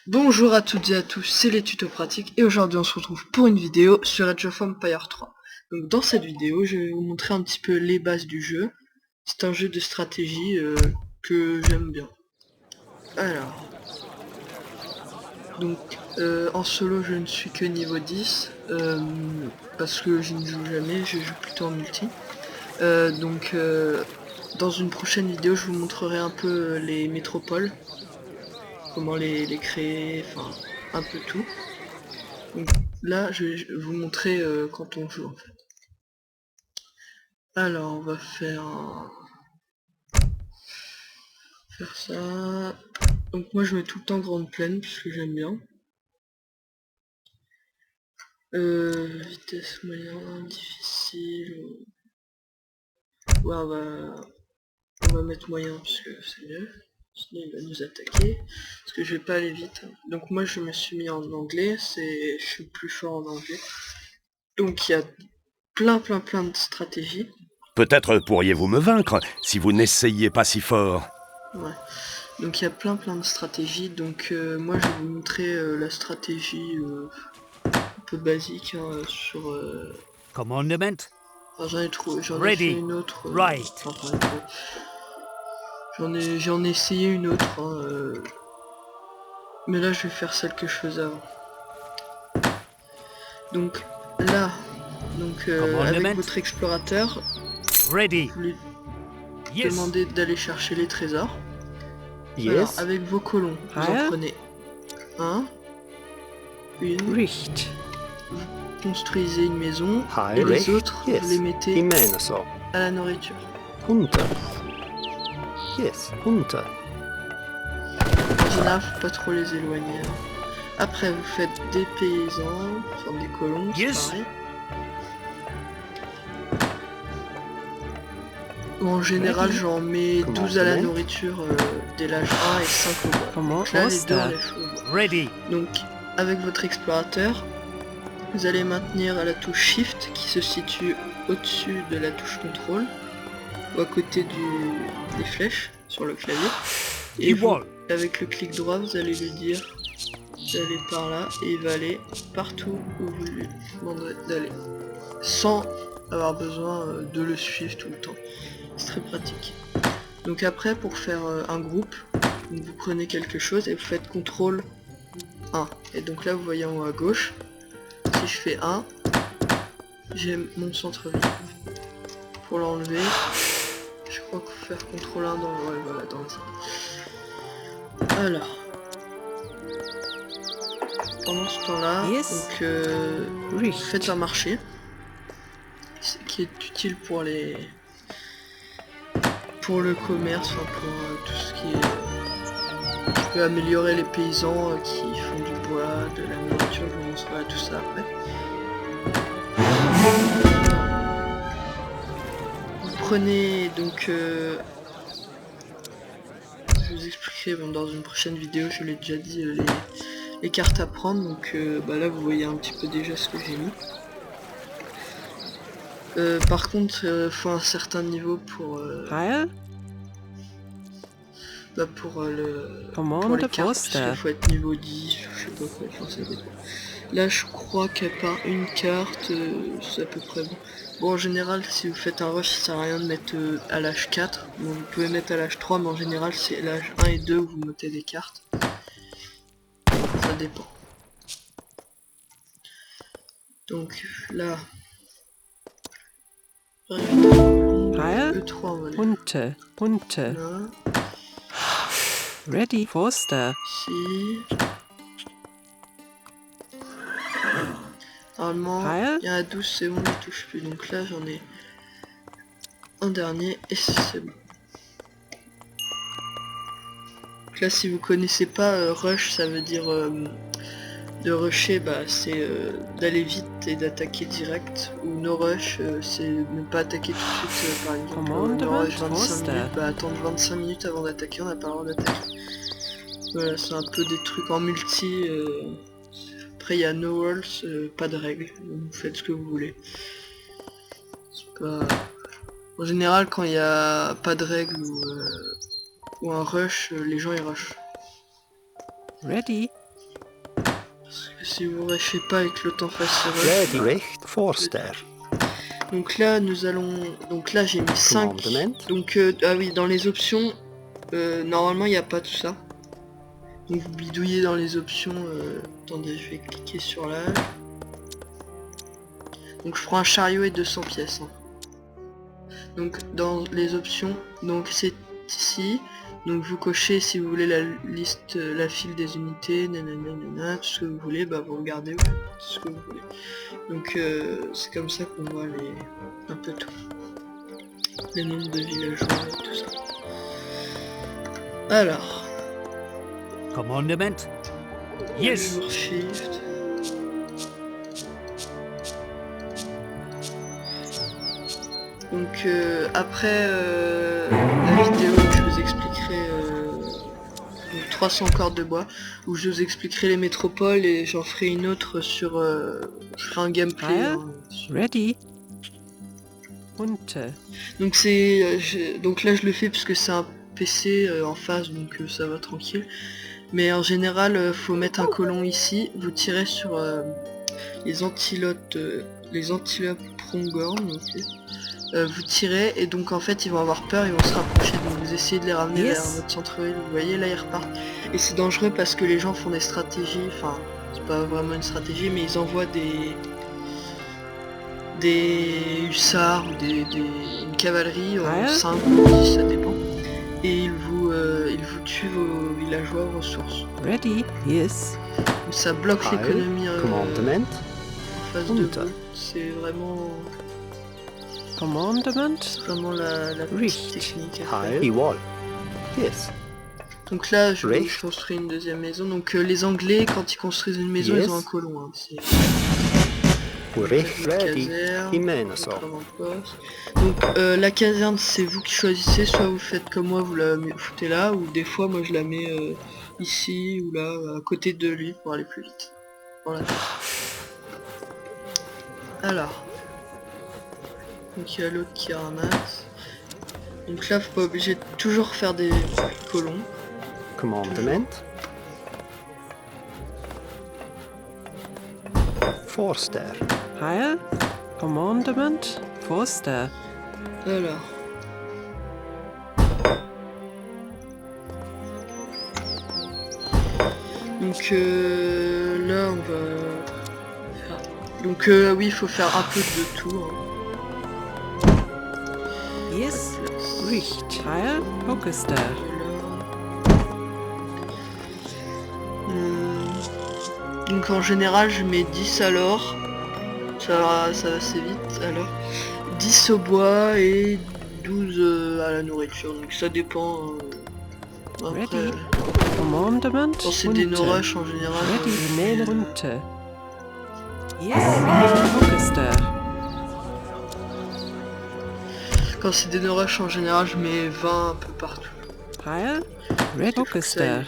Bonjour à toutes et à tous, c'est les tutos pratiques et aujourd'hui on se retrouve pour une vidéo sur Age of Empires 3. Donc dans cette vidéo je vais vous montrer un petit peu les bases du jeu. C'est un jeu de stratégie que j'aime bien. Alors, donc en solo je ne suis que niveau 10 parce que je ne joue jamais, je joue plutôt en multi. Dans une prochaine vidéo je vous montrerai un peu les métropoles, comment les créer, enfin un peu tout. Donc là je vais vous montrer quand on joue en fait. Alors on va faire ça. Donc moi je mets tout le temps grande plaine puisque j'aime bien. Vitesse moyen, difficile. Ouais, on va mettre moyen parce que c'est mieux. Sinon il va nous attaquer. Parce que je vais pas aller vite. Donc moi je me suis mis en anglais, je suis plus fort en anglais. Donc il y a plein de stratégies. Peut-être pourriez-vous me vaincre si vous n'essayiez pas si fort. Ouais. Donc il y a plein de stratégies. Donc moi je vais vous montrer la stratégie un peu basique sur. Commandement. Enfin, j'en ai fait une autre. Enfin, j'en ai essayé une autre. Mais là je vais faire celle que je faisais avant. Donc là, avec votre explorateur, vous lui demandez d'aller chercher les trésors. Alors avec vos colons, vous en prenez un, une. Vous construisez une maison et les autres vous les mettez à la nourriture. En général, faut pas trop les éloigner. Après, vous faites des paysans, enfin des colons, c'est pareil. En général, j'en mets 12 à la nourriture dès l'âge 1 et 5 au bois. Donc là, les deux on les fait au bois. Donc, avec votre explorateur, vous allez maintenir la touche Shift qui se situe au-dessus de la touche Contrôle ou à côté des flèches sur le clavier. Et vous, avec le clic droit, vous allez lui dire d'aller par là et il va aller partout où vous lui demanderez d'aller. Sans avoir besoin de le suivre tout le temps. C'est très pratique. Donc après, pour faire un groupe, vous prenez quelque chose et vous faites CTRL 1. Et donc là, vous voyez en haut à gauche, si je fais 1, j'ai mon centre-ville. Pour l'enlever, je crois qu'il faut faire CTRL 1 dans le... Alors, pendant ce temps-là, donc faites un marché, qui est utile pour le commerce, enfin pour tout ce qui est... peut améliorer les paysans qui font du bois, de la nourriture, je vous montrerai tout ça après. Vous prenez donc... je vous expliquerai dans une prochaine vidéo, je l'ai déjà dit, les cartes à prendre. Donc là vous voyez un petit peu déjà ce que j'ai mis. Par contre, faut un certain niveau pour pour les cartes, parce qu'il faut être niveau 10, je sais pas quoi, enfin ça dépend. Là je crois qu'à part une carte, c'est à peu près bon. Bon en général si vous faites un rush ça sert à rien de mettre à l'âge 4, bon, vous pouvez mettre à l'âge 3 mais en général c'est l'âge 1 et 2 où vous mettez des cartes. Ça dépend. Donc là... E3 on va aller. Là. Ready, Forster. Ici. Normalement, il y a 12, c'est bon, je touche plus. Donc là, j'en ai un dernier et c'est bon. Donc là, si vous connaissez pas rush, ça veut dire de rusher, bah c'est d'aller vite et d'attaquer direct. Ou no rush, c'est ne pas attaquer tout de suite. Par exemple, no rush 25 minutes, bah attendre 25 minutes avant d'attaquer, on n'a pas le droit d'attaquer. Voilà, c'est un peu des trucs en multi. Après il y a no rules, pas de règles, vous faites ce que vous voulez. Pas... En général quand il n'y a pas de règles ou un rush, les gens ils rushent. Ready. Parce que si vous ne rushez pas avec le temps facile. Ready. Forster. Donc là, nous allons... Donc là, j'ai mis 5. Donc, ah oui, dans les options, normalement, il n'y a pas tout ça. Donc, vous bidouillez dans les options... Attendez, je vais cliquer sur l'âge. Donc, je prends un chariot et 200 pièces. Hein. Donc, dans les options, donc c'est ici. Donc, vous cochez si vous voulez la liste, la file des unités, nanana, tout ce que vous voulez. Bah, vous regardez tout ce que vous voulez. Donc c'est comme ça qu'on voit un peu tout. Les nombres de villageois et tout ça. Alors. Commandement. Yes. Shift. Donc après la vidéo où je vous expliquerai 300 cordes de bois, où je vous expliquerai les métropoles et j'en ferai une autre sur... je ferai un gameplay. Ready. Donc c'est... donc là je le fais parce que c'est un PC en face, donc ça va tranquille. Mais en général, faut mettre un colon ici, vous tirez sur les antilopes prongorn, okay. Vous tirez et donc en fait ils vont avoir peur, ils vont se rapprocher, donc vous essayez de les ramener vers votre centre-ville, vous voyez là ils repartent. Et c'est dangereux parce que les gens font des stratégies, enfin c'est pas vraiment une stratégie mais ils envoient des hussards ou une cavalerie en 5 ou 10, ça dépend. Et ils vous tuent vos villageois aux ressources. Ready, yes. Donc ça bloque l'économie en face de vous, c'est vraiment... Commandement. Vraiment la petite technique. Yes. Donc là, je construis une deuxième maison. Donc les Anglais, quand ils construisent une maison, ils ont un colon. Hein. Donc la caserne, c'est vous qui choisissez. Soit vous faites comme moi, vous la foutez là, ou des fois, moi, je la mets ici ou là, à côté de lui pour aller plus vite. Voilà. Alors. Donc il y a l'autre qui ramasse. Donc là, faut pas obligé de toujours faire des colons. Commandement. Forster. Heil. Commandement. Forster. Alors. Donc là, on va faire... Donc oui, il faut faire un peu de tout. Hein. Yes, Richt, Heil, Orchester. Donc en général je mets 10 alors, ça va assez vite alors. 10 au bois et 12 à la nourriture, donc ça dépend. Après, quand c'est des no-rush en général. Quand c'est des no-rush en général je mets 20 un peu partout. Red Orchester.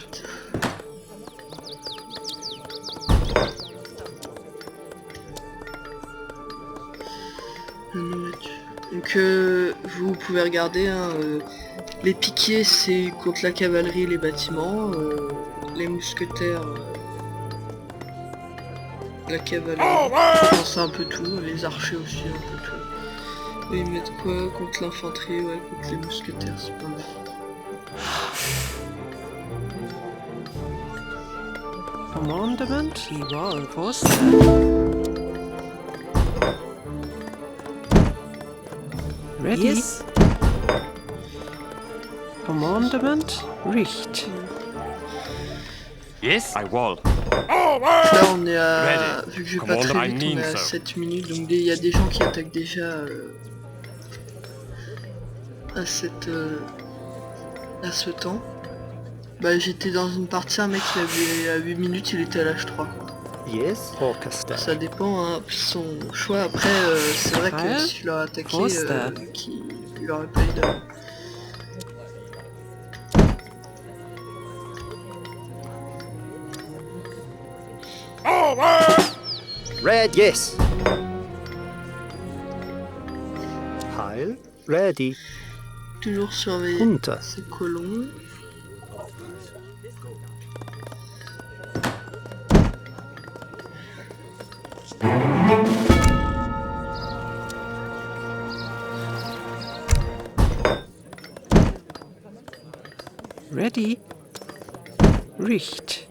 Donc vous pouvez regarder, hein, les piquiers c'est contre la cavalerie et les bâtiments, les mousquetaires, la cavalerie, c'est un peu tout, les archers aussi un peu tout. Et ils mettent quoi contre l'infanterie, ouais, contre les mousquetaires, c'est pas mal. Commandement, Eval, Post. Ready. Yes. Commandement, Richt. Yes, I will. Là on est à... Vu que je vais pas très vite, on est à 7 minutes, donc il y a des gens qui attaquent déjà à ce temps. Bah j'étais dans une partie, un mec il avait à 8 minutes, il était à l'âge 3. Yes, Orchester. Ça dépend, hein, son choix. Après, c'est vrai que si je l'aurais attaqué, il aurait pas eu d'avant. Red, yes. Heil, ready. Toujours surveiller Hunter. ces colons. Ready. Richt.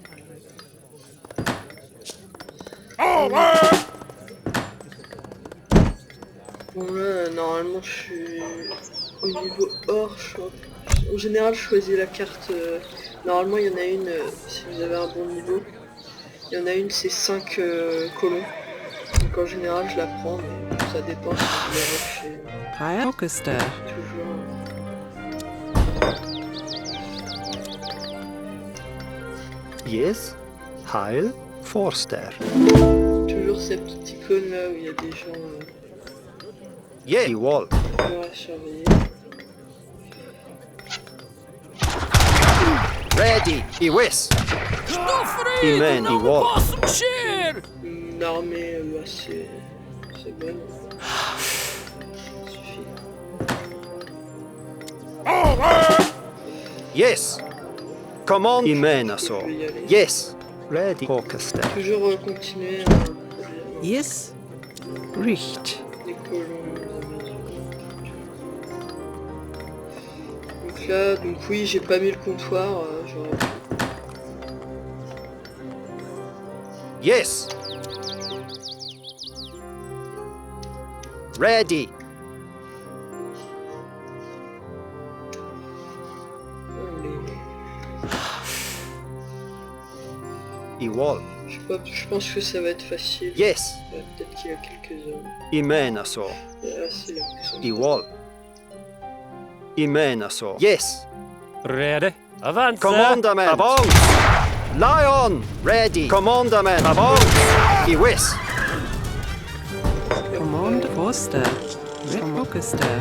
Bon là, normalement je suis au niveau or. En général je choisis la carte. Normalement il y en a une, si vous avez un bon niveau. Il y en a une, c'est 5 colons. Donc en général je la prends, mais ça dépend si je vais rusher. Heil. Orchester. Toujours. Yes. Heil. Forster. Toujours cette petite icône là où il y a des gens Yeah. Die wall. à surveiller. Ready. Iwis. Imen. Die wall. Une armée assez bonne. Ça suffit. Yes. Command. Imen Je aso. vais y aller. Yes. Ready. Orchester. Toujours continuer à Yes. Richt. les colons américains. Donc là, donc oui, j'ai pas mis le comptoir, j'aurais pu. Yes. Ready. Iwal. Je pense que ça va être facile. Yes. Peut-être qu'il y a quelques hommes. Imen aso. Ah, c'est là. Ils sont- Iwal. Imen aso. Yes. Ready. Avanza. Commandament. About. Lion. Ready. Commandament. About. Iwis. Command Forster. Red Orchester.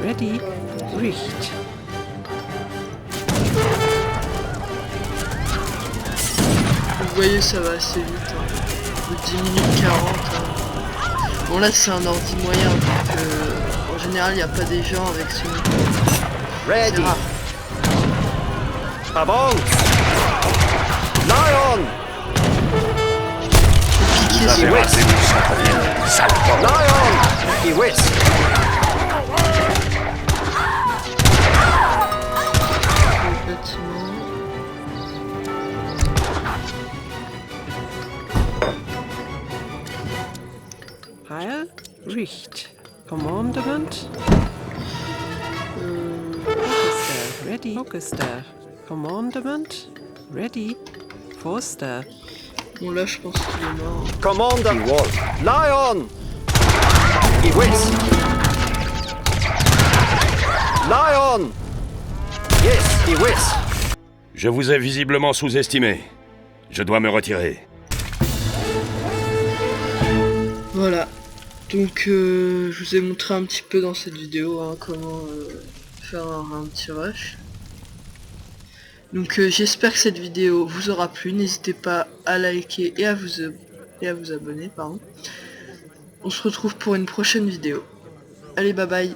Ready. Richt. Vous voyez, ça va assez vite. De 10 minutes 40. Bon, là, c'est un ordi moyen. Donc, en général, il n'y a pas des gens avec ce niveau. C'est Ready. rare. About. Lion. Piquer, Vous c'est avez raté mon centre-ville, sale porc. Lion. Iwis. le bâtiment. Heil. Richt. Commandment. Orchester. Ready. Orchester. Commandment. Ready. Forster. Bon, là, je pense qu'il est mort. Commander. Iwal. Lion. Iwis. Lion. Yes. Iwis. Je vous ai visiblement sous-estimé. Je dois me retirer. Voilà. Donc, je vous ai montré un petit peu dans cette vidéo comment faire un petit rush. Donc, j'espère que cette vidéo vous aura plu. N'hésitez pas à liker et à vous abonner, pardon. On se retrouve pour une prochaine vidéo. Allez, bye bye.